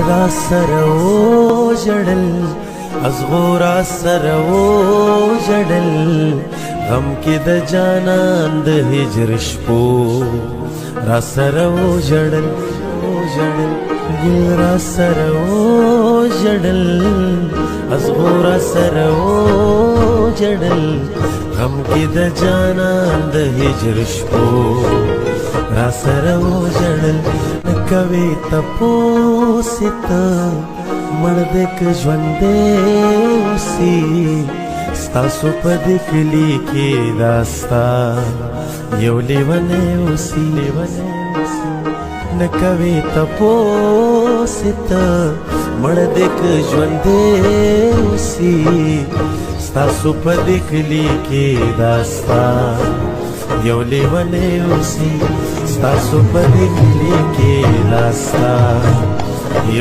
را سره و ژړل ازغو را سره و ژړل غم کې د جانان د هجر شپو را سره و ژړل ګل را سره و ژړل ازغو را سره و ژړل غم کې د جانان د هجر شپو را سره و ژړل نکوي تپوس ته مړ دې که ژوندی اوسي ستاسو په دې کلي کې دا ستا یو لیونی اوسي نکوي تپوس ته مړ دې که ژوندی اوسي ستاسو په دې کلي کې دا ستا یو لیونی اوسي ستاسو په دې کلي کې دا ستا